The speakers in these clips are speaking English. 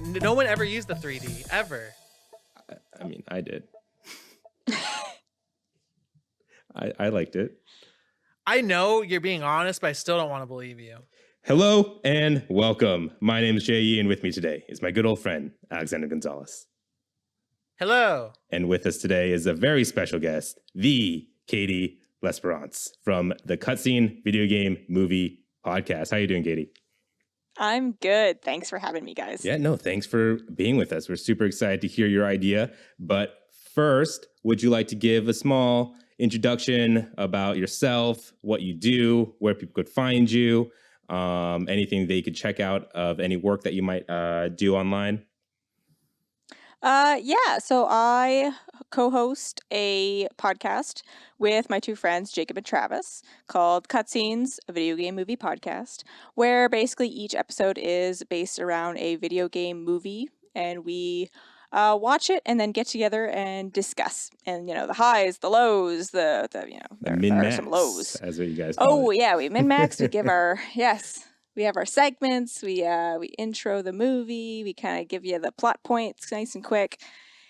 No one ever used the 3D ever. I mean, I did. I liked it. I know you're being honest, but I still don't want to believe you. Hello and welcome. My name is J.E. and with me today is my good old friend, Alexander Gonzalez. Hello. And with us today is a very special guest, the Katie Lesperance from the Cutscene Video Game Movie Podcast. How you doing, Katie? I'm good. Thanks for having me, guys. Yeah, no, thanks for being with us. We're super excited to hear your idea. But first, would you like to give a small introduction about yourself, what you do, where people could find you, anything they could check out of any work that you might do online? So I co-host a podcast with my two friends, Jacob and Travis, called Cutscenes, a video game movie podcast, where basically each episode is based around a video game movie, and we watch it and then get together and discuss. And, the highs, the lows, the there are some lows. As what you guys call it. Yeah, we min-max, we give our, yes. We have our segments, we intro the movie, we kind of give you the plot points nice and quick,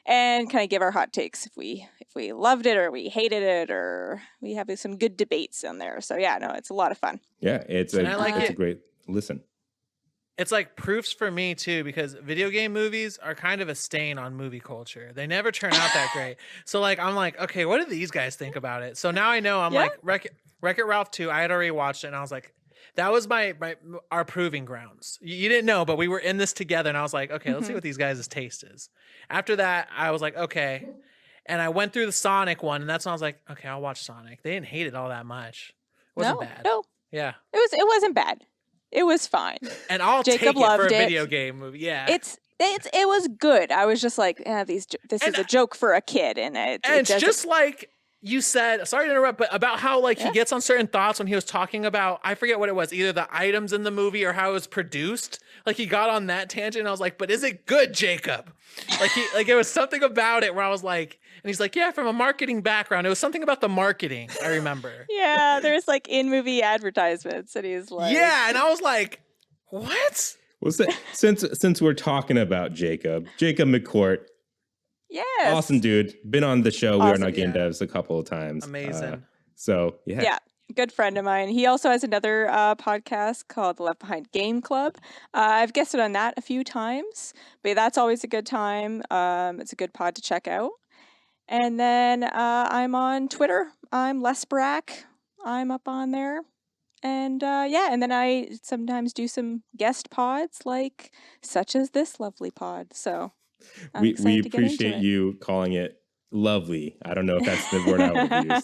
and kind of give our hot takes if we loved it or we hated it, or we have some good debates on there. So yeah, no, it's a lot of fun. Yeah, it's a great listen. It's like proofs for me too, because video game movies are kind of a stain on movie culture. They never turn out that great. So I'm like, okay, what do these guys think about it? So now I know. Like Wreck-It Ralph 2, I had already watched it, and I was like, that was our proving grounds. You didn't know, but we were in this together, and I was like, okay, let's see what these guys' taste is. After that, I was like, okay. And I went through the Sonic one, and that's when I was like, okay, I'll watch Sonic. They didn't hate it all that much. It wasn't bad. No. Yeah. It wasn't bad. It was fine. And I'll Jacob take it loved for a video game movie. Yeah. It was good. I was just like, this is a joke for a kid, and it's just like you said, sorry to interrupt, but about how he gets on certain thoughts when he was talking about, I forget what it was, either the items in the movie or how it was produced. He got on that tangent, and I was like, but is it good, Jacob? It was something about it where I was like, and he's like, yeah, from a marketing background. It was something about the marketing, I remember. Yeah, there's in-movie advertisements, and he's like... Yeah, and I was like, what? Well, since we're talking about Jacob McCourt, yes, awesome dude, been on the show. We Are Not Game Devs a couple of times. Amazing. Yeah, good friend of mine. He also has another podcast called the Left Behind Game Club. I've guested on that a few times, but that's always a good time. It's a good pod to check out. And then I'm on Twitter. I'm Lesbrack. I'm up on there. And and then I sometimes do some guest pods, such as this lovely pod. So we appreciate you calling it lovely. I don't know if that's the word I would use.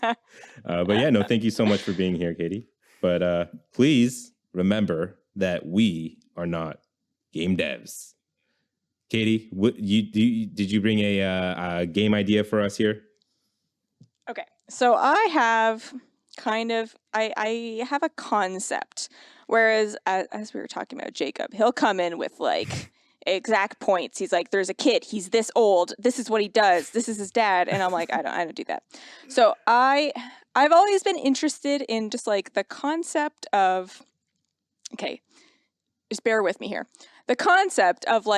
But yeah, no, thank you so much for being here, Katie. But please remember that we are not game devs. Katie, did you bring a game idea for us here? Okay, so I have I have a concept, whereas as we were talking about Jacob, he'll come in with exact points. He's like, there's a kid, he's this old, this is what he does, this is his dad, and I'm like, I don't do that. So I've always been interested in just the concept of, okay, just bear with me here, the concept of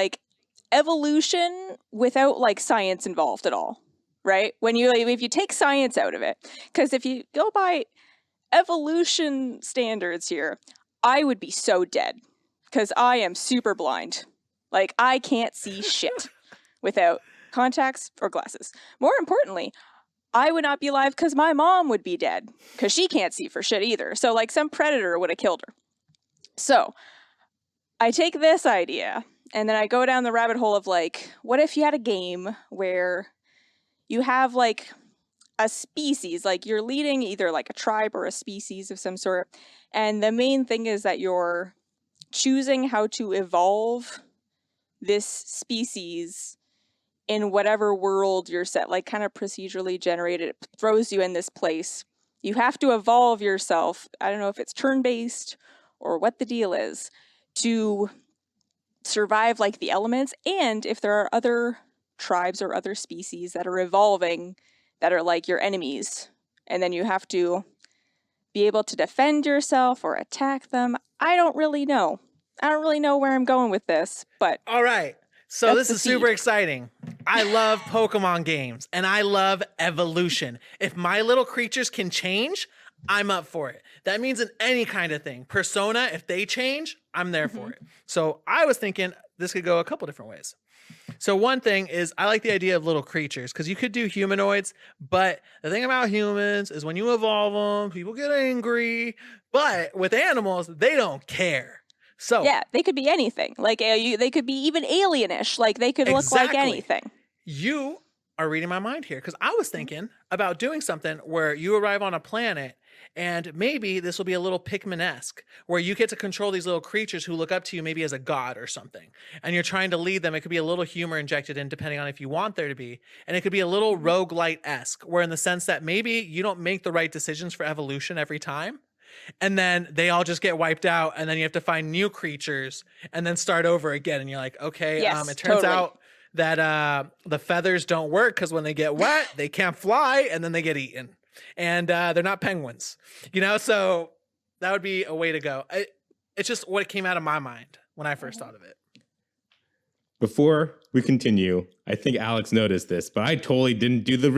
evolution without science involved at all, right? If you take science out of it, because if you go by evolution standards here, I would be so dead because I am super blind. I can't see shit without contacts or glasses. More importantly, I would not be alive because my mom would be dead because she can't see for shit either. So some predator would have killed her. So I take this idea and then I go down the rabbit hole of what if you had a game where you have a species, you're leading either a tribe or a species of some sort. And the main thing is that you're choosing how to evolve this species in whatever world you're set, kind of procedurally generated. It throws you in this place. You have to evolve yourself. I don't know if it's turn-based or what the deal is, to survive the elements. And if there are other tribes or other species that are evolving that are your enemies, and then you have to be able to defend yourself or attack them. I don't really know where I'm going with this, but all right. So this is super exciting. I love Pokemon games and I love evolution. If my little creatures can change, I'm up for it. That means in any kind of thing. Persona, if they change, I'm there for it. So I was thinking this could go a couple different ways. So one thing is I like the idea of little creatures because you could do humanoids, but the thing about humans is when you evolve them, people get angry. But with animals, they don't care. So yeah, they could be anything. Like they could be even alienish. Like they could look like anything. You are reading my mind here because I was thinking about doing something where you arrive on a planet and maybe this will be a little Pikmin-esque where you get to control these little creatures who look up to you maybe as a god or something. And you're trying to lead them. It could be a little humor injected in depending on if you want there to be. And it could be a little roguelite-esque where in the sense that maybe you don't make the right decisions for evolution every time. And then they all just get wiped out and then you have to find new creatures and then start over again. And you're like, okay, it turns out that the feathers don't work because when they get wet, they can't fly and then they get eaten. And they're not penguins, so that would be a way to go. It's just what came out of my mind when I first thought of it. Before we continue, I think Alex noticed this, but I totally didn't do the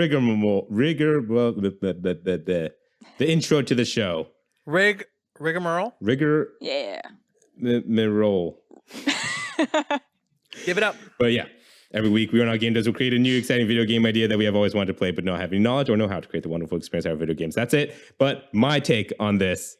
the intro to the show. Rigmarole? Yeah. Mirole. Give it up. But yeah, every week we on Our Game Does will create a new exciting video game idea that we have always wanted to play, but don't have any knowledge or know how to create the wonderful experience out of video games. That's it. But my take on this,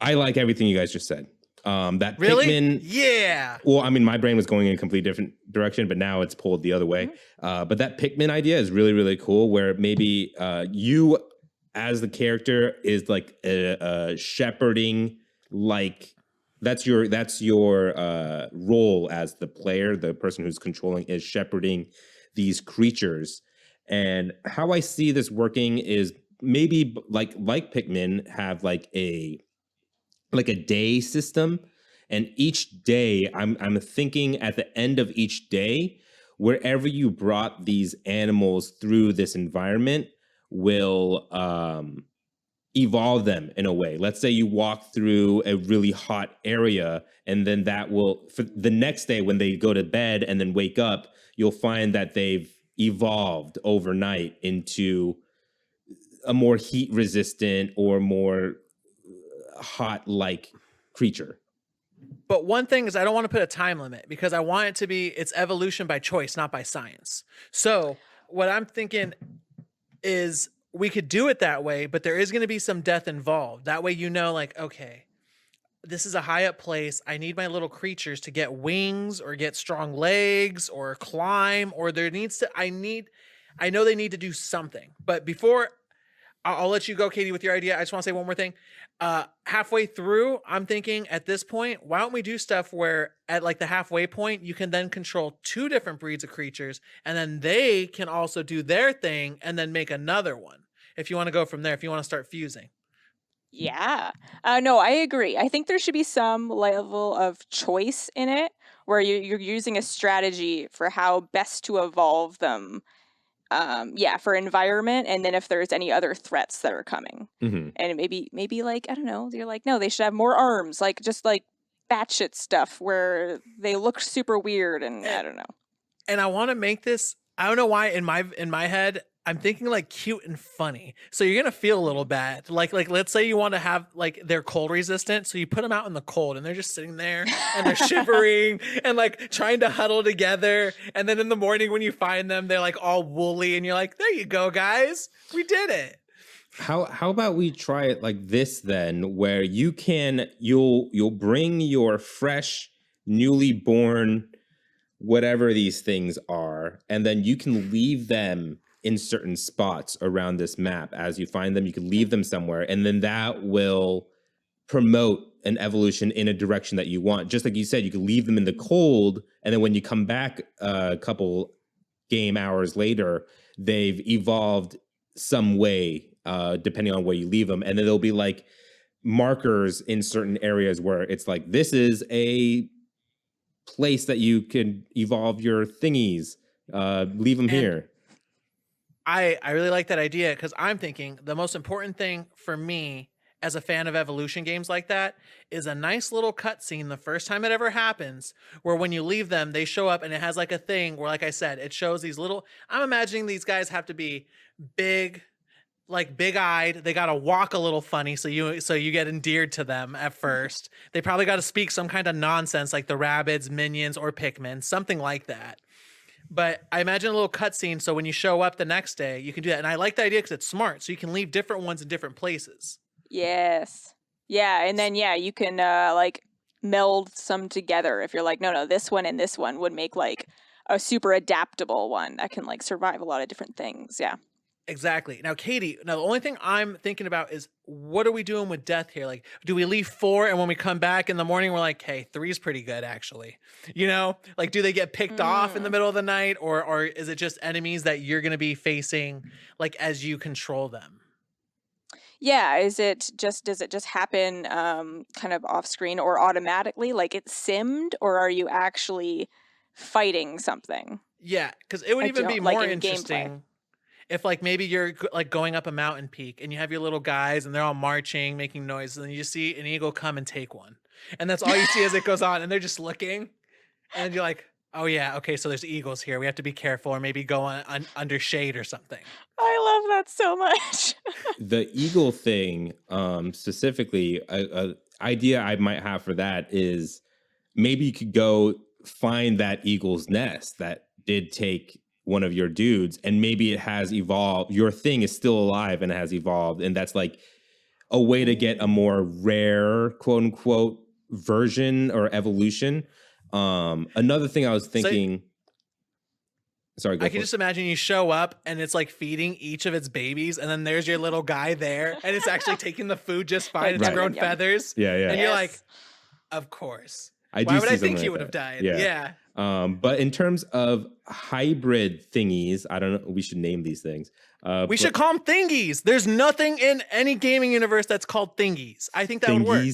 I like everything you guys just said. That really? Pikmin, yeah. Well, I mean, my brain was going in a completely different direction, but now it's pulled the other way. But that Pikmin idea is really, really cool. Where maybe you, as the character, is like a shepherding, like that's your role as the player. The person who's controlling is shepherding these creatures. And how I see this working is maybe like Pikmin have like a day system, and each day I'm thinking at the end of each day, wherever you brought these animals through this environment will evolve them in a way. Let's say you walk through a really hot area, and then that will, for the next day when they go to bed and then wake up, you'll find that they've evolved overnight into a more heat resistant or more hot like creature. But one thing is I don't want to put a time limit because I want it to be it's evolution by choice, not by science. So what I'm thinking is we could do it that way, but there is going to be some death involved. That way, like, okay, this is a high up place. I need my little creatures to get wings or get strong legs or climb, or I know they need to do something. But before I'll let you go, Katie, with your idea. I just want to say one more thing. Halfway through, I'm thinking at this point, why don't we do stuff where at like the halfway point, you can then control 2 different breeds of creatures and then they can also do their thing and then make another one. If you want to go from there, if you want to start fusing. Yeah. No, I agree. I think there should be some level of choice in it where you're using a strategy for how best to evolve them. For environment, and then if there's any other threats that are coming, and maybe like I don't know, you're like, no, they should have more arms, like just like batshit stuff where they look super weird, and I don't know. And I want to make this. I don't know why in my head I'm thinking like cute and funny. So you're gonna feel a little bad. Like let's say you want to have like they're cold resistant, so you put them out in the cold and they're just sitting there and they're shivering and like trying to huddle together. And then in the morning when you find them, they're like all woolly and you're like, there you go, guys, we did it. How about we try it like this then, where you'll bring your fresh, newly born, whatever these things are, and then you can leave them in certain spots around this map. As you find them, you can leave them somewhere, and then that will promote an evolution in a direction that you want. Just like you said, you can leave them in the cold, and then when you come back a couple game hours later, they've evolved some way, depending on where you leave them. And then there'll be like markers in certain areas where it's like, this is a place that you can evolve your thingies. Leave them here. I really like that idea because I'm thinking the most important thing for me as a fan of evolution games like that, is a nice little cutscene the first time it ever happens, where when you leave them, they show up and it has like a thing where, like I said, it shows these little, I'm imagining these guys have to be big, like big-eyed. They got to walk a little funny so you get endeared to them at first. They probably got to speak some kind of nonsense like the Rabbids, Minions, or Pikmin, something like that. But I imagine a little cutscene so when you show up the next day, you can do that. And I like the idea because it's smart, so you can leave different ones in different places. Yes. Yeah, and then you can like meld some together if you're like, no, this one and this one would make like a super adaptable one that can like survive a lot of different things. Yeah. Exactly. Now, Katie, the only thing I'm thinking about is what are we doing with death here? Like, do we leave 4 and when we come back in the morning, we're like, hey, 3's pretty good, actually. You know, like, do they get picked off in the middle of the night, or is it just enemies that you're going to be facing, like, as you control them? Yeah. Does it just happen kind of off screen or automatically, like it's simmed, or are you actually fighting something? Yeah, because it would even be like more in interesting. gameplay. If like maybe you're like going up a mountain peak and you have your little guys and they're all marching, making noise, and then you just see an eagle come and take one. And that's all you see as it goes on. And they're just looking. And you're like, oh yeah, okay, so there's eagles here. We have to be careful, or maybe go on under shade or something. I love that so much. The eagle thing, specifically, a idea I might have for that is maybe you could go find that eagle's nest that did take one of your dudes, and maybe it has evolved. Your thing is still alive and it has evolved, and that's like a way to get a more rare, quote unquote, version or evolution. Another thing I was thinking. Sorry, I can just imagine you show up and it's like feeding each of its babies, and then there's your little guy there, and it's actually taking the food just fine. It's grown feathers. Yeah. And you're like, of course. Why would I think he would have died? Yeah. But in terms of hybrid thingies, I don't know. We should name these things. We should call them Thinggies. There's nothing in any gaming universe that's called Thinggies. I think that would work.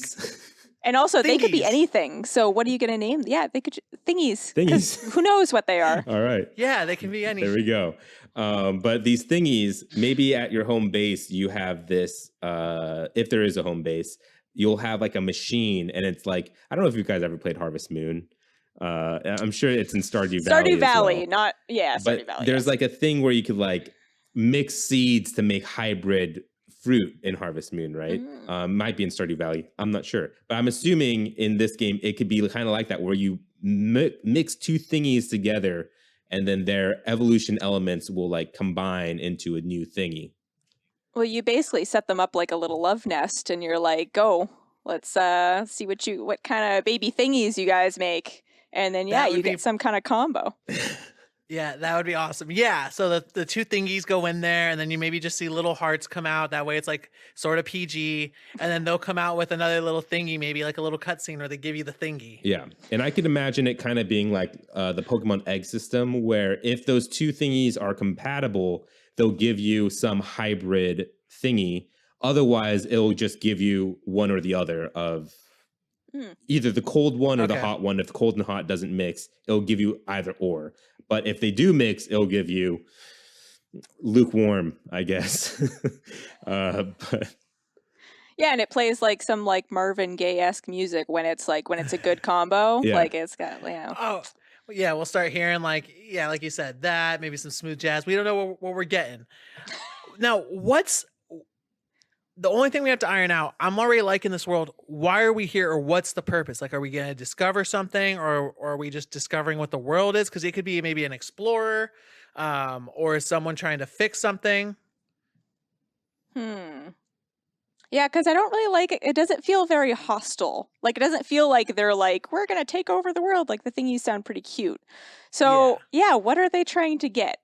And also, they could be anything. So what are you going to name? Yeah, they could Thingies. Thingies. Who knows what they are? All right. Yeah, they can be anything. There we go. But these thingies, maybe at your home base, you have this, if there is a home base, you'll have like a machine, and it's like, I don't know if you guys ever played Harvest Moon. I'm sure it's in Stardew Valley. Stardew Valley, well. Stardew Valley. There's like a thing where you could like mix seeds to make hybrid fruit in Harvest Moon, right? Might be in Stardew Valley. I'm not sure. But I'm assuming in this game, it could be kind of like that, where you mix two thingies together, and then their evolution elements will like combine into a new thingy. Well, you basically set them up like a little love nest, and you're like, go, let's see what kind of baby thingies you guys make. And then, you get some kind of combo. Yeah, that would be awesome. Yeah, so the two Thingies go in there, and then you maybe just see little hearts come out. That way it's like sort of PG, and then they'll come out with another little thingy, maybe like a little cutscene where they give you the thingy. Yeah, and I could imagine it kind of being like the Pokemon Egg system, where if those two thingies are compatible, they'll give you some hybrid thingy. Otherwise, it'll just give you one or the other of either the cold one or the hot one. If the cold and hot doesn't mix, it'll give you either or. But if they do mix, it'll give you lukewarm, I guess. But yeah, and it plays like some like Marvin Gaye-esque music when it's a good combo. Yeah. Like it's got, Oh, yeah, we'll start hearing like you said, that maybe some smooth jazz. We don't know what we're getting. Now, what's the only thing we have to iron out? I'm already liking this world. Why are we here, or what's the purpose? Like, are we going to discover something, or are we just discovering what the world is? Because it could be maybe an explorer, or someone trying to fix something. Yeah, because I don't really like it. It doesn't feel very hostile. Like, it doesn't feel like they're like, we're going to take over the world. Like, the thingies sound pretty cute. So, what are they trying to get?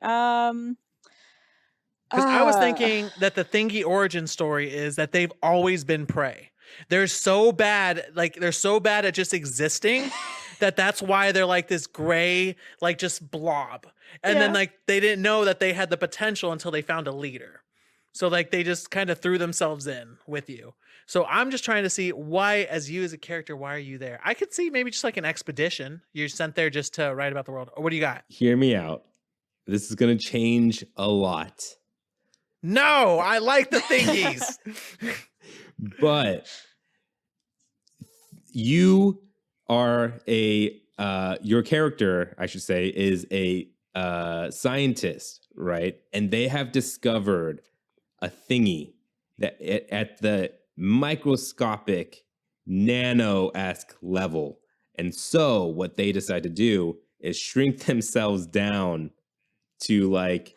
Because I was thinking that the Thingy origin story is that they've always been prey. They're so bad at just existing that's why they're like this gray, like just blob. And then like they didn't know that they had the potential until they found a leader. So like they just kind of threw themselves in with you. So I'm just trying to see why, as you as a character, why are you there? I could see maybe just like an expedition. You're sent there just to write about the world. Or what do you got? Hear me out. This is going to change a lot. No, I like the Thingies. But you are your character, I should say, is a scientist, right? And they have discovered a thingy that at the microscopic nano-esque level. And so what they decide to do is shrink themselves down to like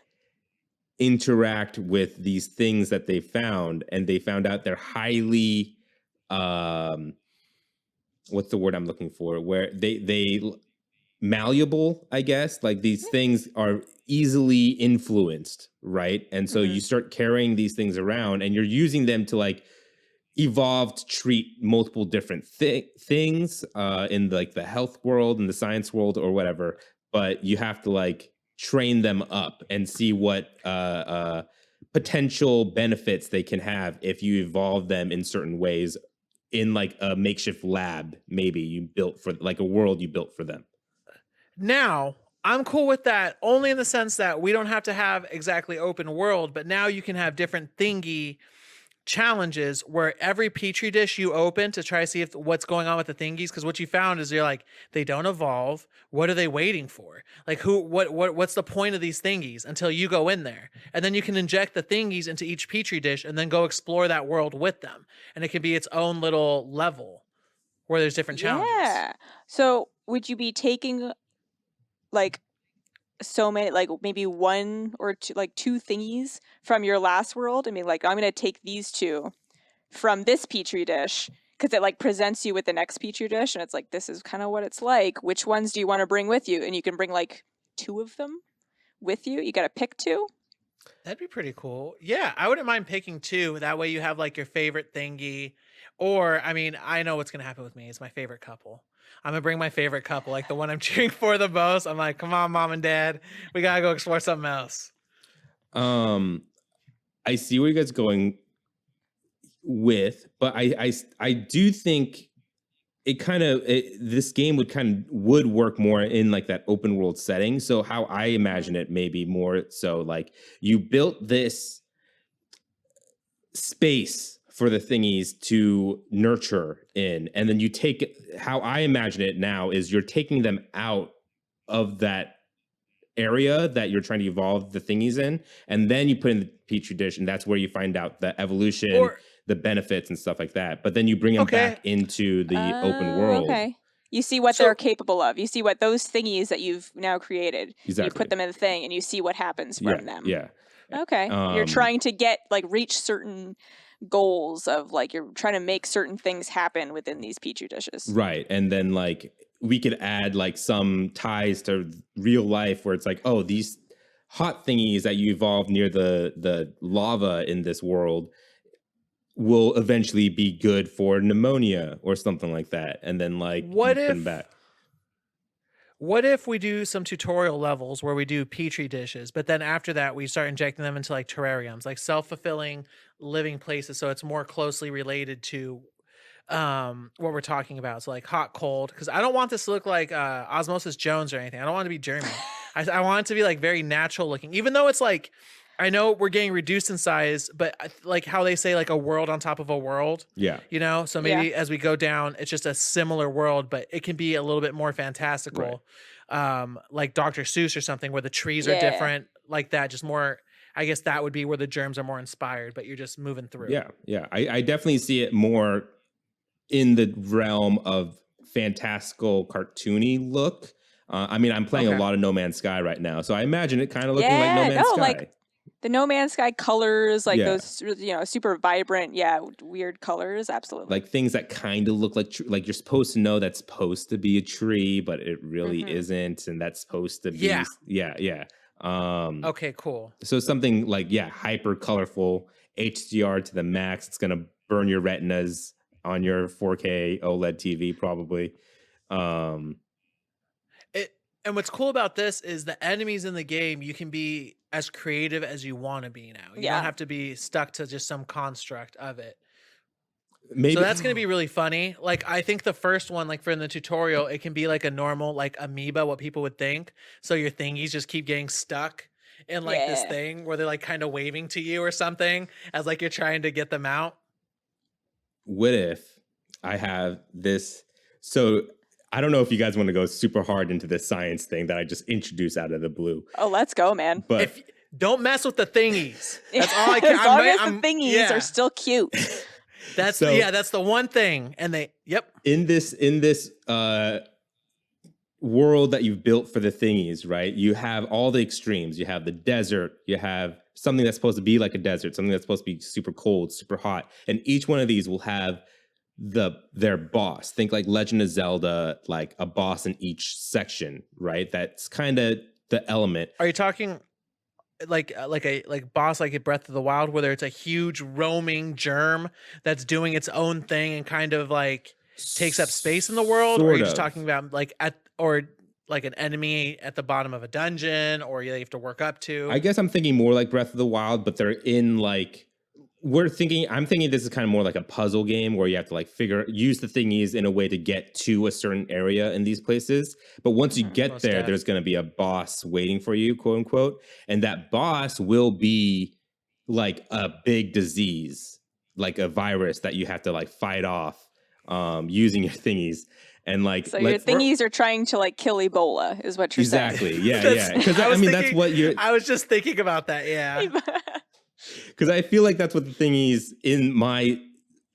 interact with these things that they found, and they found out they're highly what's the word I'm looking for, where they malleable, I guess. Like these things are easily influenced, right? And so you start carrying these things around, and you're using them to like evolve to treat multiple different things in like the health world and the science world or whatever. But you have to like train them up and see what potential benefits they can have if you evolve them in certain ways in like a makeshift lab, maybe you built for like a world you built for them. Now, I'm cool with that only in the sense that we don't have to have exactly open world, but now you can have different thingy challenges where every petri dish you open to try to see if what's going on with the thingies, because what you found is you're like, they don't evolve. What are they waiting for? Like what's the point of these thingies until you go in there, and then you can inject the thingies into each petri dish and then go explore that world with them, and it can be its own little level where there's different challenges. Yeah. So would you be taking like so many, like maybe one or two, like two thingies from your last world? I mean, like, I'm going to take these two from this petri dish because it like presents you with the next petri dish, and it's like, this is kind of what it's like. Which ones do you want to bring with you? And you can bring like two of them with you. You got to pick two. That'd be pretty cool. Yeah, I wouldn't mind picking two. That way you have like your favorite thingy. Or, I mean, I know what's going to happen with me. It's my favorite couple. I'm going to bring my favorite couple, like the one I'm cheering for the most. I'm like, come on, mom and dad. We got to go explore something else. I see where you guys are going with, but I do think it kind of this game would work more in like that open world setting. So how I imagine it, maybe more so like you built this space for the thingies to nurture in, and then you take, how I imagine it now is you're taking them out of that area that you're trying to evolve the thingies in, and then you put in the petri dish, and that's where you find out the evolution, the benefits and stuff like that. But then you bring them back into the open world. Okay. You see what they're capable of. You see what those thingies that you've now created. Exactly. You put them in the thing and you see what happens from them. Yeah. Okay. You're trying to reach certain goals of like, you're trying to make certain things happen within these petri dishes. Right. And then like we could add like some ties to real life where it's like, oh, these hot thingies that you evolved near the lava in this world will eventually be good for pneumonia or something like that. And then like what if we do some tutorial levels where we do petri dishes, but then after that we start injecting them into like terrariums, like self-fulfilling living places, so it's more closely related to what we're talking about. So like hot, cold, because I don't want this to look like Osmosis Jones or anything. I don't want it to be German. I want it to be like very natural looking, even though it's like, I know we're getting reduced in size, but like how they say like a world on top of a world. Yeah. You know, so maybe as we go down, it's just a similar world, but it can be a little bit more fantastical. Right. Like Dr. Seuss or something where the trees are different, like that, just more, I guess that would be where the germs are more inspired, but you're just moving through. Yeah. Yeah. I definitely see it more in the realm of fantastical, cartoony look. I mean, I'm playing a lot of No Man's Sky right now, so I imagine it kind of looking like No Man's Sky. Like the No Man's Sky colors, like those, super vibrant, weird colors. Absolutely. Like things that kind of look like you're supposed to know that's supposed to be a tree, but it really isn't, and that's supposed to be. Yeah. Okay, cool. So something like hyper colorful, HDR to the max. It's gonna burn your retinas on your 4K OLED TV probably. And what's cool about this is the enemies in the game, you can be as creative as you want to be now. You don't have to be stuck to just some construct of it. Maybe. So that's going to be really funny. Like, I think the first one, like for in the tutorial, it can be like a normal, like amoeba, what people would think. So your thingies just keep getting stuck in like this thing where they're like kind of waving to you or something as like you're trying to get them out. what if I have this? So I don't know if you guys want to go super hard into this science thing that I just introduced out of the blue. Oh, let's go, man. But don't mess with the thingies. That's all I can. As long as the thingies are still cute. That's that's the one thing. And in this world that you've built for the thingies, right? You have all the extremes. You have the desert. You have something that's supposed to be like a desert, something that's supposed to be super cold, super hot. And each one of these will have their boss. Think like Legend of Zelda, like a boss in each section, right? That's kind of the element. Are you talking like boss like a Breath of the Wild, where it's a huge roaming germ that's doing its own thing and kind of like takes up space in the world? Or are you just talking about like an enemy at the bottom of a dungeon, or you have to work up to? I guess I'm thinking more like Breath of the Wild, but they're in like I'm thinking this is kind of more like a puzzle game where you have to like use the thingies in a way to get to a certain area in these places. But once you get there, there's going to be a boss waiting for you, quote unquote. And that boss will be like a big disease, like a virus that you have to like fight off using your thingies. And like, so your thingies are trying to like kill Ebola, is what you're saying. Exactly. Yeah. Because that's what I was just thinking about that. Yeah. Because I feel like that's what the thingies in my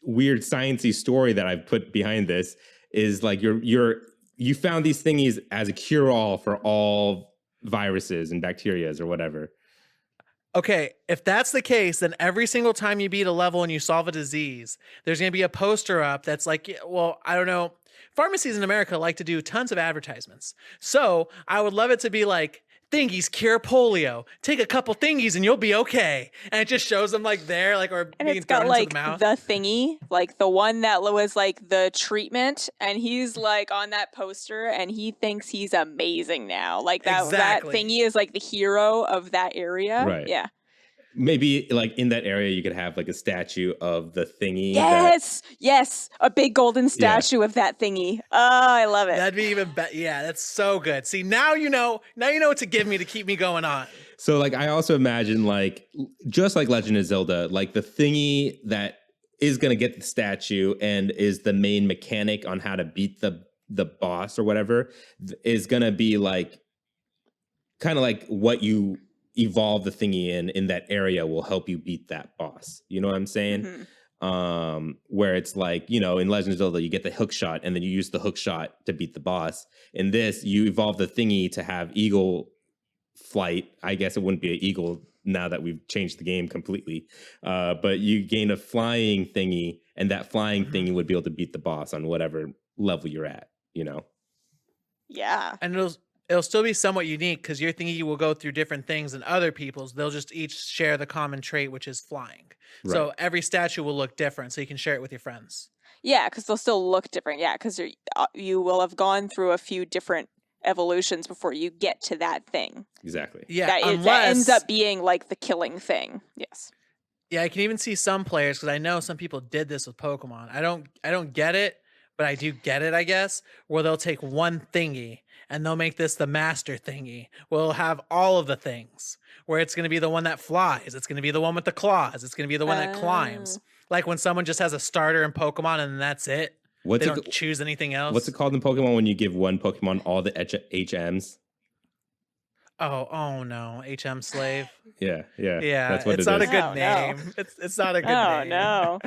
weird sciencey story that I've put behind this is like you found these thingies as a cure-all for all viruses and bacterias or whatever. Okay, if that's the case, then every single time you beat a level and you solve a disease, there's going to be a poster up that's like, well, I don't know. Pharmacies in America like to do tons of advertisements. So I would love it to be like, thingies cure polio. Take a couple thingies and you'll be okay. And it just shows them like there, like, or and being it's got thrown like into the mouth. The thingy, like the one that was like the treatment, and he's like on that poster and he thinks he's amazing now. Like that thingy is like the hero of that area. Right. Yeah. Maybe like in that area you could have like a statue of the thingy. Yes, a big golden statue of that thingy. Oh, I love it. That'd be even better. Yeah, that's so good. See, now you know what to give me to keep me going on. So like I also imagine like just like Legend of Zelda, like the thingy that is gonna get the statue and is the main mechanic on how to beat the boss or whatever is gonna be like kind of like what you evolve the thingy in that area will help you beat that boss. You know what I'm saying? Mm-hmm. Where it's like, you know, in Legend of Zelda, you get the hook shot and then you use the hook shot to beat the boss. In this, you evolve the thingy to have eagle flight. I guess it wouldn't be an eagle now that we've changed the game completely. But you gain a flying thingy, and that flying thingy would be able to beat the boss on whatever level you're at, you know? Yeah. And it'll still be somewhat unique because your thingy will go through different things than other people's. They'll just each share the common trait, which is flying. Right. So every statue will look different, so you can share it with your friends. Yeah, because they'll still look different. Yeah, because you will have gone through a few different evolutions before you get to that thing. Exactly. Yeah, that ends up being like the killing thing. Yes. Yeah, I can even see some players, because I know some people did this with Pokemon. I don't get it, but I do get it, I guess, where they'll take one thingy and they'll make this the master thingy. We'll have all of the things, where it's going to be the one that flies. It's going to be the one with the claws. It's going to be the one that climbs. Like when someone just has a starter in Pokemon and that's it. They don't choose anything else. What's it called in Pokemon when you give one Pokemon all the HMs? Oh no, HM slave. Yeah. That's what it's not a good name. No. It's not a good name. No.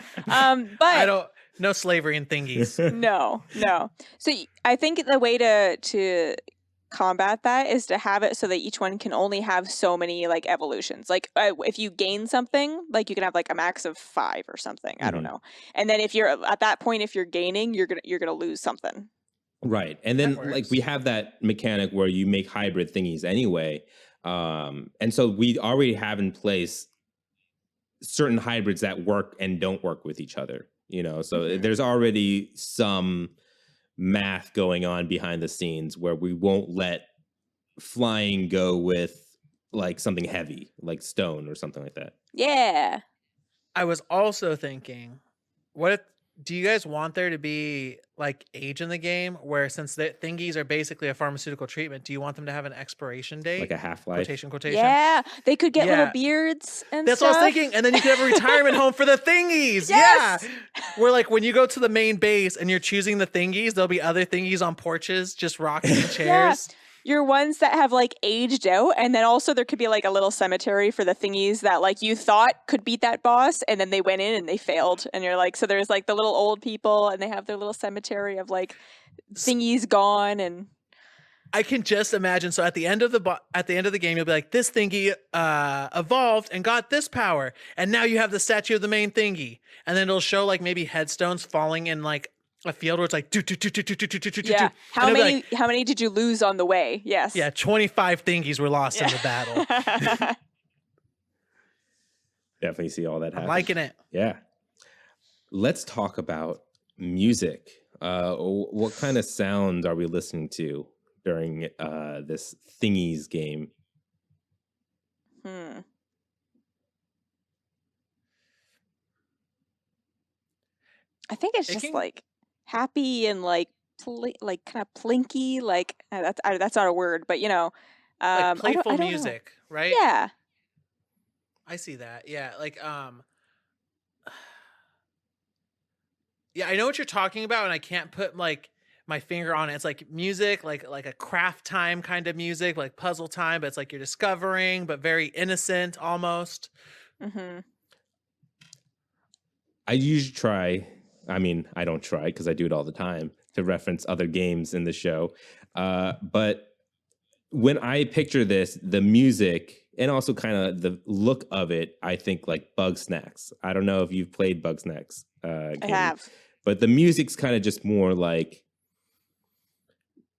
But no slavery in thingies. No. So I think the way to combat that is to have it so that each one can only have so many like evolutions. Like if you gain something, like you can have like a max of 5 or something. I don't know. And then if you're at that point, if you're gaining, you're gonna lose something. Right. And then like we have that mechanic where you make hybrid thingies anyway. And so we already have in place certain hybrids that work and don't work with each other, you know? So there's already some math going on behind the scenes where we won't let flying go with like something heavy, like stone or something like that. Yeah. I was also thinking, what do you guys want there to be like age in the game where, since the thingies are basically a pharmaceutical treatment, do you want them to have an expiration date? Like a half-life? Quotation. Yeah, they could get little Yeah. beards and That's stuff. what I was thinking. And then you could have a retirement home for the thingies. Yes! Yeah. Where like when you go to the main base and you're choosing the thingies, there'll be other thingies on porches just rocking in chairs. Your ones that have like aged out, and then also there could be like a little cemetery for the thingies that like you thought could beat that boss, and then they went in and they failed, and you're like, so there's like the little old people, and they have their little cemetery of like thingies gone. And I can just imagine. So at the end of the game, you'll be like, this thingy evolved and got this power, and now you have the statue of the main thingy, and then it'll show like maybe headstones falling in like a field where it's like yeah. How many did you lose on the way? Yes. Yeah, 25 thingies were lost in the battle. Definitely see all that happen. I'm liking it. Yeah. Let's talk about music. What kind of sound are we listening to during this Thingies game? I think it's just like happy and like kind of plinky, like that's not a word, but you know, like playful I don't music, know. right? Yeah, I see that. Yeah, like yeah, I know what you're talking about, and I can't put like my finger on it. It's like music, like a craft time kind of music, like puzzle time, but it's like you're discovering, but very innocent almost. Mm-hmm. I usually try. I mean, I don't try because I do it all the time to reference other games in the show. But when I picture this, the music and also kind of the look of it, I think like Bug Snacks. I don't know if you've played Bug Snacks. I have. But the music's kind of just more like...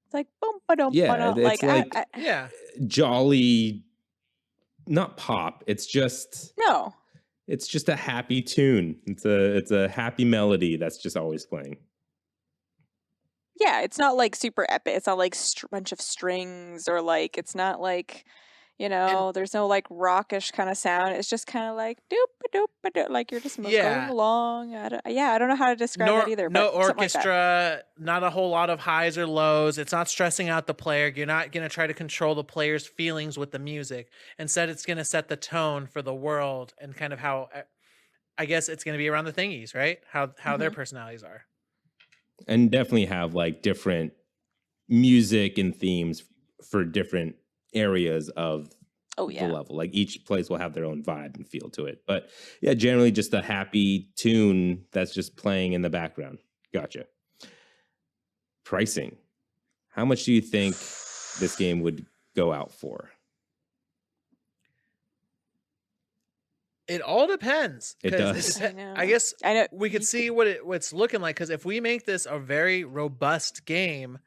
It's like boom, ba-dum, yeah, it's like yeah, jolly, not pop. It's just... No. It's just a happy tune. It's a happy melody that's just always playing. Yeah, it's not like super epic. It's not like bunch of strings or like it's not like, you know, there's no like rockish kind of sound. It's just kind of like doop, like you're just going along. I don't know how to describe that either. No but orchestra, not a whole lot of highs or lows. It's not stressing out the player. You're not going to try to control the player's feelings with the music. Instead, it's going to set the tone for the world and kind of how, I guess it's going to be around the thingies, right? How their personalities are. And definitely have like different music and themes for different areas of the level. Like each place will have their own vibe and feel to it. But yeah, generally just a happy tune that's just playing in the background. Gotcha. Pricing. How much do you think this game would go out for? It all depends. It does. I guess I know. We could see what it's looking like, because if we make this a very robust game,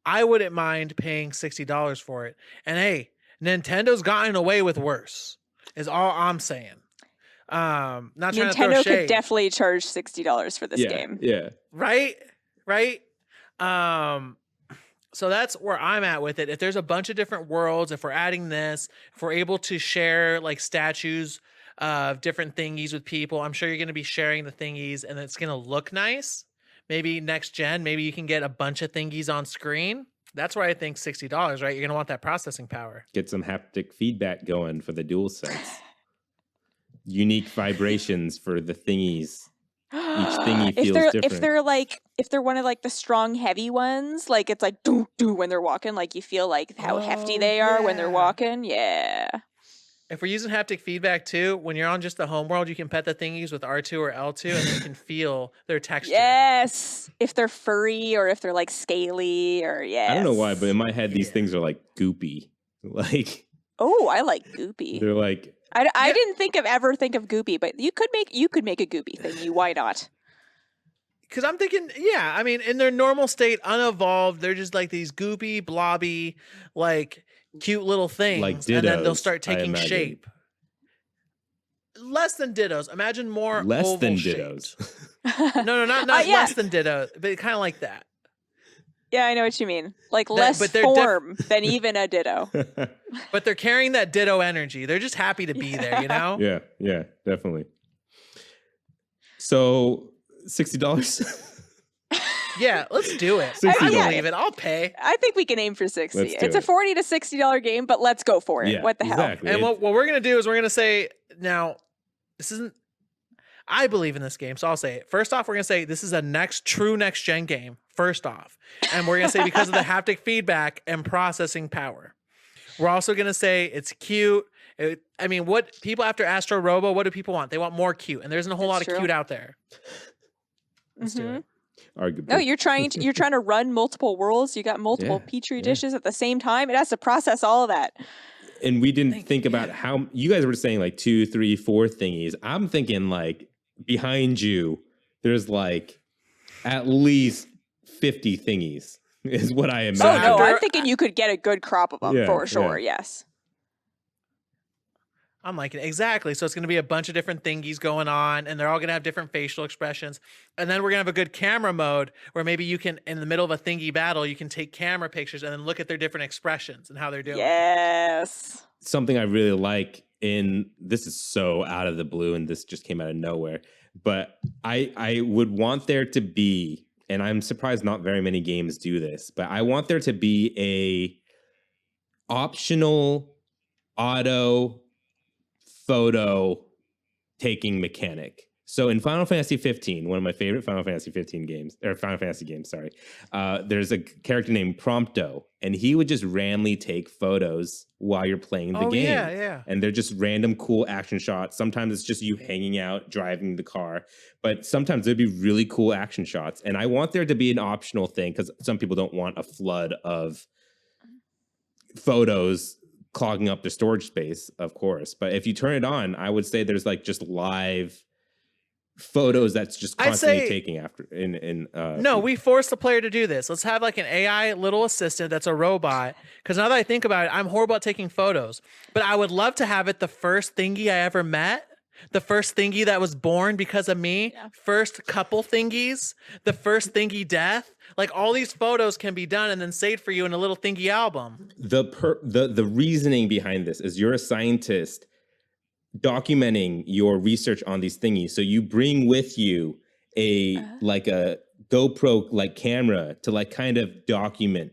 I wouldn't mind paying $60 for it. And hey, Nintendo's gotten away with worse, is all I'm saying. Not trying to throw Nintendo shade. could definitely charge $60 for this game. Yeah. Right? So that's where I'm at with it. If there's a bunch of different worlds, if we're adding this, if we're able to share like statues of different thingies with people, I'm sure you're going to be sharing the thingies and it's going to look nice. Maybe next gen, maybe you can get a bunch of thingies on screen. That's where I think $60, right? You're going to want that processing power. Get some haptic feedback going for the DualSense. Unique vibrations for the thingies. Each thingy feels different. If they're one of like the strong heavy ones, like it's like doo doo when they're walking, like you feel like how hefty they are when they're walking. Yeah. If we're using haptic feedback too, when you're on just the home world, you can pet the thingies with R2 or L2 and you can feel their texture. Yes. If they're furry or if they're like scaly or I don't know why, but in my head, these things are like goopy. Like, oh, I like goopy. They're like, I didn't ever think of goopy, but you could make a goopy thingy. Why not? Because I'm thinking, yeah, I mean, in their normal state, unevolved, they're just like these goopy, blobby, like cute little things, like dittos, and then they'll start taking shape. Less than dittos. Imagine more less than shaped. dittos. No, not less than ditto, but kind of like that. Yeah, I know what you mean. Like less form than even a ditto. But they're carrying that ditto energy. They're just happy to be there, you know? Yeah, definitely. So $60. Yeah, let's do it. $60. I believe it. I'll pay. I think we can aim for 60. Let's do It's a it. $40 to $60 game, but let's go for it. Yeah, What the exactly. And what we're going to do is we're going to say, now, this isn't, I believe in this game, so I'll say it. First off, we're going to say this is a true next-gen game, first off. And we're going to say because of the haptic feedback and processing power. We're also going to say it's cute. I mean, what people after Astro Robo, what do people want? They want more cute, and there isn't a whole lot of cute out there. Let's do it. Arguably. No, you're trying to run multiple worlds. You got multiple petri dishes at the same time. It has to process all of that. And we didn't think about how you guys were saying like 2, 3, 4 thingies. I'm thinking like behind you, there's like at least 50 thingies is what I imagine. Oh no, I'm thinking you could get a good crop of them for sure. Yes. I'm liking it. Exactly. So it's going to be a bunch of different thingies going on, and they're all going to have different facial expressions. And then we're going to have a good camera mode where maybe you can, in the middle of a thingy battle, you can take camera pictures and then look at their different expressions and how they're doing. Yes. Something I really like this is so out of the blue, and this just came out of nowhere, but I would want there to be, and I'm surprised not very many games do this, but I want there to be a optional auto photo taking mechanic. So in Final Fantasy 15, one of my favorite Final Fantasy 15 games, or Final Fantasy games, sorry, there's a character named Prompto, and he would just randomly take photos while you're playing the game. Yeah. And they're just random cool action shots. Sometimes it's just you hanging out, driving the car, but sometimes there'd be really cool action shots. And I want there to be an optional thing because some people don't want a flood of photos clogging up the storage space, of course. But if you turn it on, I would say there's like just live photos that's just constantly taking after no, we force the player to do this. Let's have like an AI little assistant that's a robot, because now that I think about it, I'm horrible at taking photos, but I would love to have it the first thingy I ever met, the first thingy that was born because of me, first couple thingies, the first thingy death. Like all these photos can be done and then saved for you in a little thingy album. The reasoning behind this is you're a scientist documenting your research on these thingies. So you bring with you like a GoPro like camera to like kind of document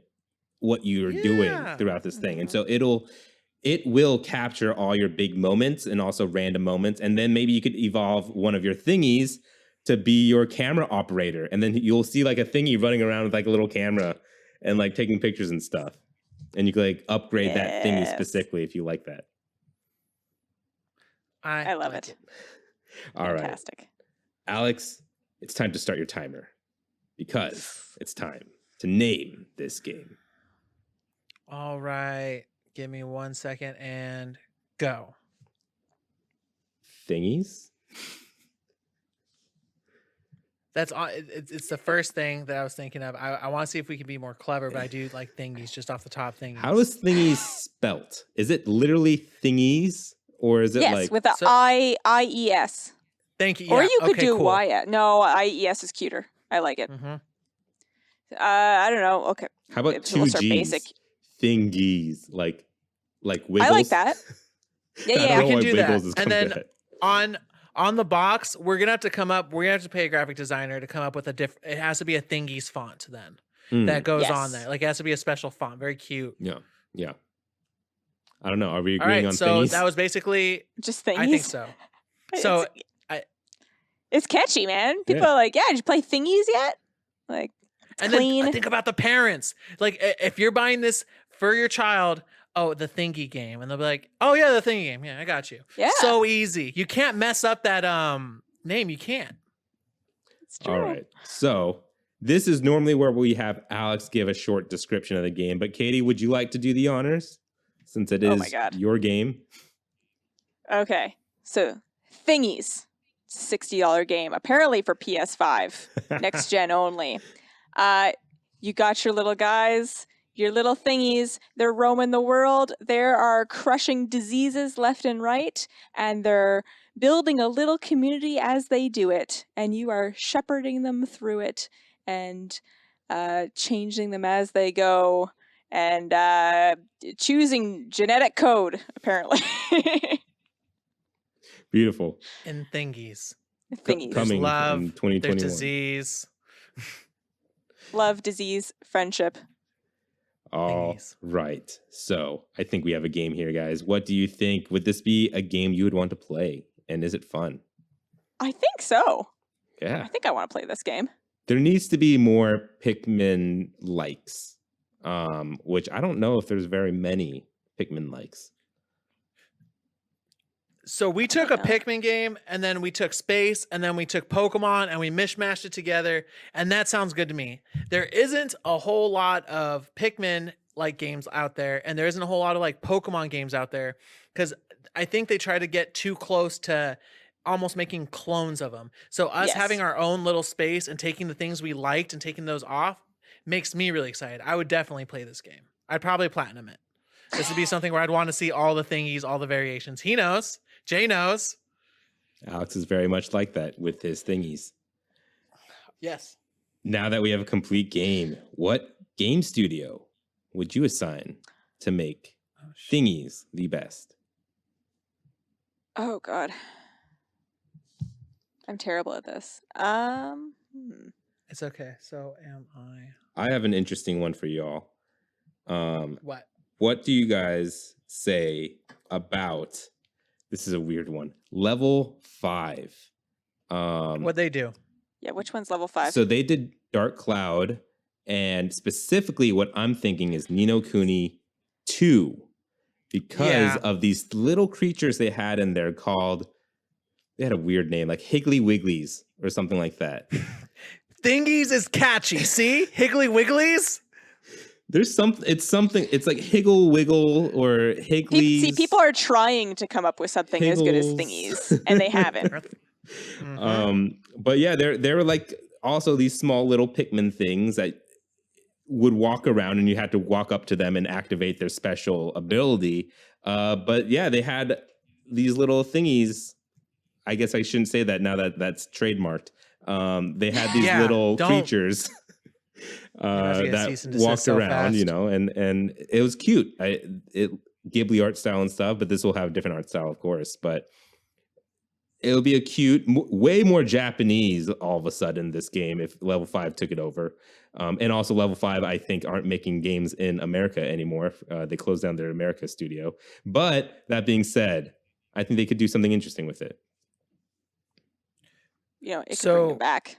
what you're doing throughout this thing. And so it will capture all your big moments and also random moments. And then maybe you could evolve one of your thingies to be your camera operator. And then you'll see like a thingy running around with like a little camera and like taking pictures and stuff. And you could like upgrade that thingy specifically if you like that. I love it. All right. Fantastic. Alex, it's time to start your timer because it's time to name this game. All right. Give me 1 second and go. Thingies? That's it's the first thing that I was thinking of. I want to see if we can be more clever, but I do like thingies just off the top. Thingies. How is thingies spelt? Is it literally thingies, or is it like with the IES? Thank you. Or you could do cool. YS. No, IES is cuter. I like it. Mm-hmm. I don't know. Okay. How about two G's? Basic. Thingies, like Wiggles. I like that. Yeah, we can do that. And then on the box, we're gonna have to come up. We're gonna have to pay a graphic designer to come up with a different. It has to be a Thinggies font then that goes on there. Like it has to be a special font. Very cute. Yeah. I don't know. Are we agreeing All right, on so Thingies? that was basically just Thingies. I think so. So it's catchy, man. People are like, "Yeah, did you play Thingies yet?" Like, and clean. then think about the parents. Like if you're buying this for your child. Oh, the Thingy game. And they'll be like, oh, yeah, the Thingy game. Yeah, I got you. Yeah. So easy. You can't mess up that name. You can't. It's true. All right. So this is normally where we have Alex give a short description of the game. But Katie, would you like to do the honors since it is your game? Okay. So Thingies. It's a $60 game. Apparently for PS5. Next gen only. You got your little guys. Your little thingies, they're roaming the world. There are crushing diseases left and right, and they're building a little community as they do it. And you are shepherding them through it and changing them as they go and choosing genetic code, apparently. Beautiful. In Thingies. Thingies. Coming love, in 2021. there's disease. Love, disease, friendship. All Thingies. right. So I think we have a game here, guys. What do you think? Would this be a game you would want to play? And is it fun? I think so. Yeah. I think I want to play this game. There needs to be more Pikmin likes, which I don't know if there's very many Pikmin likes. So we took a Pikmin game, and then we took space, and then we took Pokemon, and we mishmashed it together, and that sounds good to me. There isn't a whole lot of Pikmin like games out there, and there isn't a whole lot of like Pokemon games out there, because I think they try to get too close to almost making clones of them. So us having our own little space and taking the things we liked and taking those off makes me really excited. I would definitely play this game. I'd probably platinum it. This would be something where I'd want to see all the thingies, all the variations. He knows. Jay knows. Alex is very much like that with his thingies. Yes. Now that we have a complete game, what game studio would you assign to make thingies the best? Oh, God. I'm terrible at this. It's okay. So am I. I have an interesting one for y'all. What? What do you guys say about... This is a weird one. Level 5. What'd they do? Yeah, which one's level 5? So they did Dark Cloud, and specifically what I'm thinking is Ni no Kuni 2, because of these little creatures they had in there called, they had a weird name, like Higgly Wigglies or something like that. Thingies is catchy. See? Higgly Wigglies? There's something, it's like Higgle Wiggle or Higglies. See, people are trying to come up with something as good as Thingies, and they haven't. But yeah, there were like also these small little Pikmin things that would walk around, and you had to walk up to them and activate their special ability. But yeah, they had these little thingies. I guess I shouldn't say that now that that's trademarked. They had these little creatures that walked around, you know, and it was cute. It Ghibli art style and stuff, but this will have different art style, of course. But it'll be a cute, way more Japanese all of a sudden this game if Level 5 took it over. And also Level 5, I think, aren't making games in America anymore. They closed down their America studio. But that being said, I think they could do something interesting with it. You know, it could bring it back.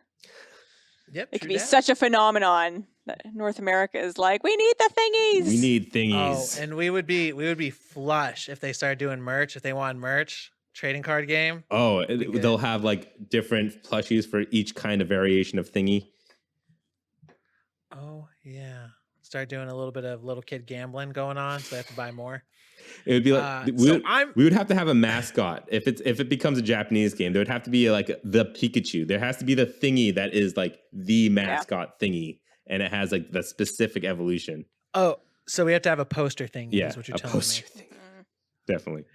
Yep, it could be such a phenomenon that North America is like, we need the thingies. We need thingies. Oh, and we would be flush if they started doing merch. If they wanted merch, trading card game. Oh, they'll have like different plushies for each kind of variation of thingy. Oh yeah, start doing a little bit of little kid gambling going on, so they have to buy more. It would be like we would have to have a mascot if it becomes a Japanese game. There would have to be like the Pikachu. There has to be the thingy that is like the mascot thingy, and it has like the specific evolution. Oh, so we have to have a poster thing. Yeah, is what you're a telling poster me. thing. Definitely.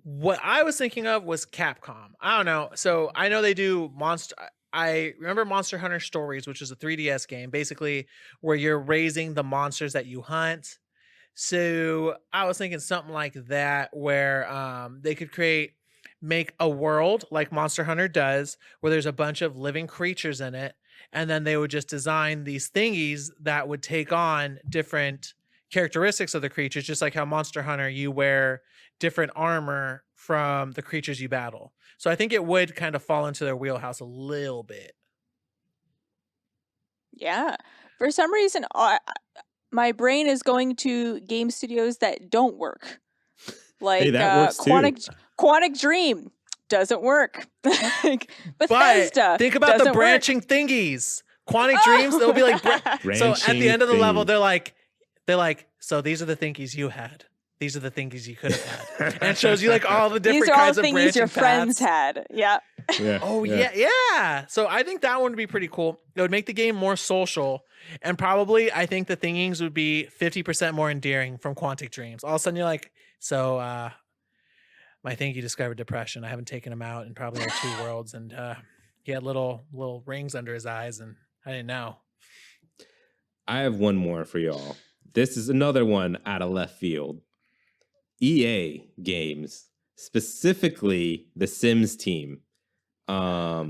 What I was thinking of was Capcom. I don't know. So I know they do Monster. I remember Monster Hunter Stories, which is a 3DS game, basically where you're raising the monsters that you hunt. So I was thinking something like that, where they could make a world like Monster Hunter does, where there's a bunch of living creatures in it, and then they would just design these thingies that would take on different characteristics of the creatures, just like how Monster Hunter, you wear different armor from the creatures you battle. So I think it would kind of fall into their wheelhouse a little bit. Yeah. For some reason, my brain is going to game studios that don't work. Like hey, that works too. Quantic Dream doesn't work. Like, But Bethesda think about the branching work. Thingies. Quantic Dreams, they'll be like so at the end of the level, they're like, so these are the thingies you had. These are the thingies you could have had. And it shows you like all the different kinds of branching thingies your friends paths. had. Yeah. Oh yeah. So I think that one would be pretty cool. It would make the game more social, and probably I think the thingies would be 50% more endearing from Quantic Dreams. All of a sudden you're like, so my thingy discovered depression. I haven't taken him out in probably like 2 worlds, and he had little rings under his eyes, and I didn't know. I have one more for y'all. This is another one out of left field. EA games, specifically the Sims team, Yeah.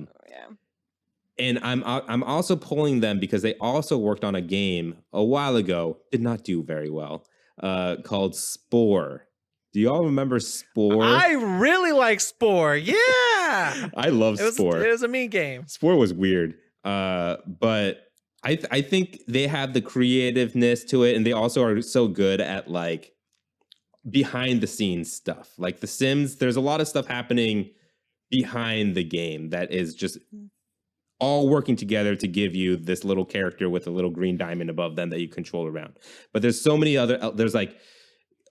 And I'm also pulling them because they also worked on a game a while ago, did not do very well, called Spore. Do you all remember Spore? I really like Spore. Yeah. I love Spore. It was a mean game. Spore was weird. But I think they have the creativeness to it, and they also are so good at like behind the scenes stuff. Like The Sims, there's a lot of stuff happening behind the game that is just all working together to give you this little character with a little green diamond above them that you control around. But there's so many other, there's like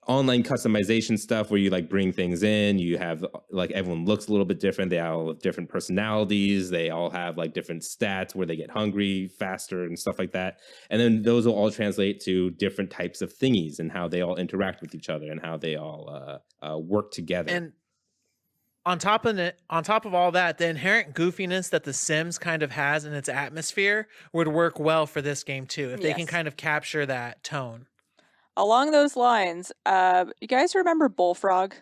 online customization stuff where you like bring things in. You have like everyone looks a little bit different. They all have different personalities. They all have like different stats where they get hungry faster and stuff like that. And then those will all translate to different types of thingies and how they all interact with each other and how they all work together. And on top of all that, the inherent goofiness that The Sims kind of has in its atmosphere would work well for this game too, if they can kind of capture that tone. Along those lines, you guys remember Bullfrog?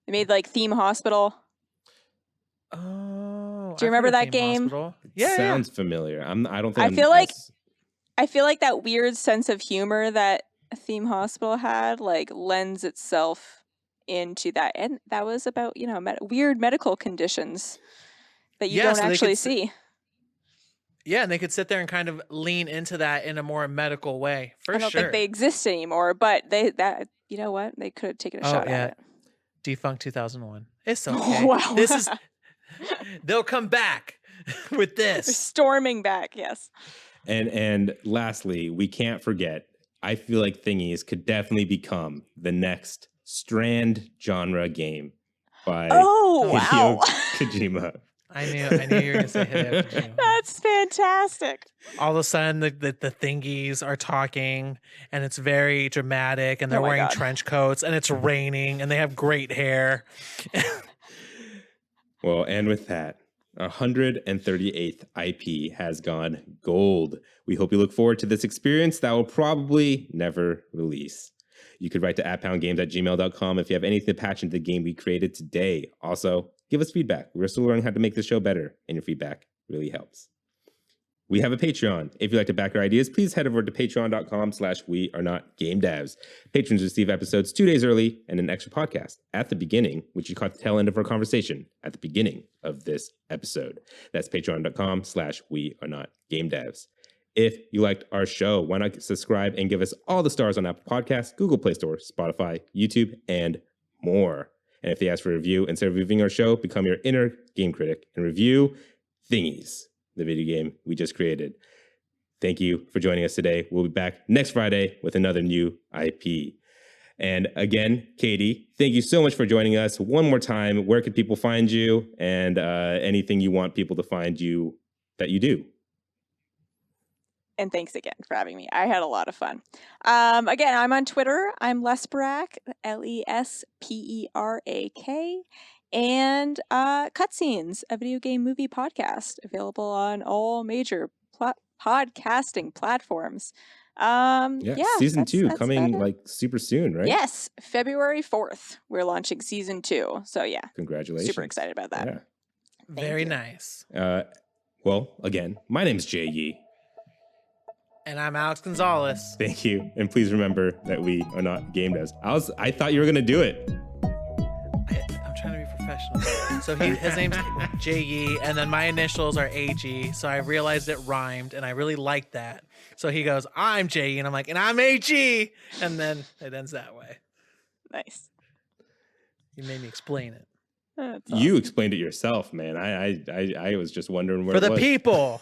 They made like Theme Hospital. Oh, do you remember that game? Hospital. Yeah, sounds familiar. I don't think. I feel like that weird sense of humor that Theme Hospital had like lends itself into that, and that was about weird medical conditions that you don't actually see. Yeah, and they could sit there and kind of lean into that in a more medical way. I don't think they exist anymore, but they could have taken a shot at it. Defunct 2001. It's okay. Oh, wow. This is they'll come back with this. They're storming back, yes. And lastly, we can't forget, I feel like Thingies could definitely become the next Strand genre game by Hideo Kojima. I knew you were going to say Hideo Kojima. That's fantastic. All of a sudden, the Thingies are talking, and it's very dramatic, and they're wearing trench coats, and it's raining, and they have great hair. Well, and with that, 138th IP has gone gold. We hope you look forward to this experience that will probably never release. You could write to @poundgames@gmail.com if you have anything to patch into the game we created today. Also, give us feedback. We're still learning how to make this show better, and your feedback really helps. We have a Patreon. If you'd like to back our ideas, please head over to patreon.com/wearenotgamedevs. Patrons receive episodes 2 days early and an extra podcast at the beginning, which you caught the tail end of our conversation at the beginning of this episode. That's patreon.com/wearenotgamedevs. If you liked our show, why not subscribe and give us all the stars on Apple Podcasts, Google Play Store, Spotify, YouTube, and more. And if they ask for a review, instead of reviewing our show, become your inner game critic and review Thingies, the video game we just created. Thank you for joining us today. We'll be back next Friday with another new IP. And again, Katie, thank you so much for joining us. One more time, where can people find you and anything you want people to find you that you do? And thanks again for having me. I had a lot of fun. Again, I'm on Twitter. I'm Lesperak, Lesperak. And Cutscenes, a video game movie podcast, available on all major podcasting platforms. Season 2 coming like super soon, right? Yes, February 4th. We're launching season 2. So yeah. Congratulations. Super excited about that. Yeah. Very nice. Well, again, my name's Jay Yee. And I'm Alex Gonzalez. Thank you. And please remember that we are not game devs. I thought you were going to do it. I'm trying to be professional. So his name's J.E. and then my initials are A.G. So I realized it rhymed and I really liked that. So he goes, I'm J.E. and I'm like, and I'm A.G. And then it ends that way. Nice. You made me explain it. Awesome. You explained it yourself, man. I was just wondering where for the people.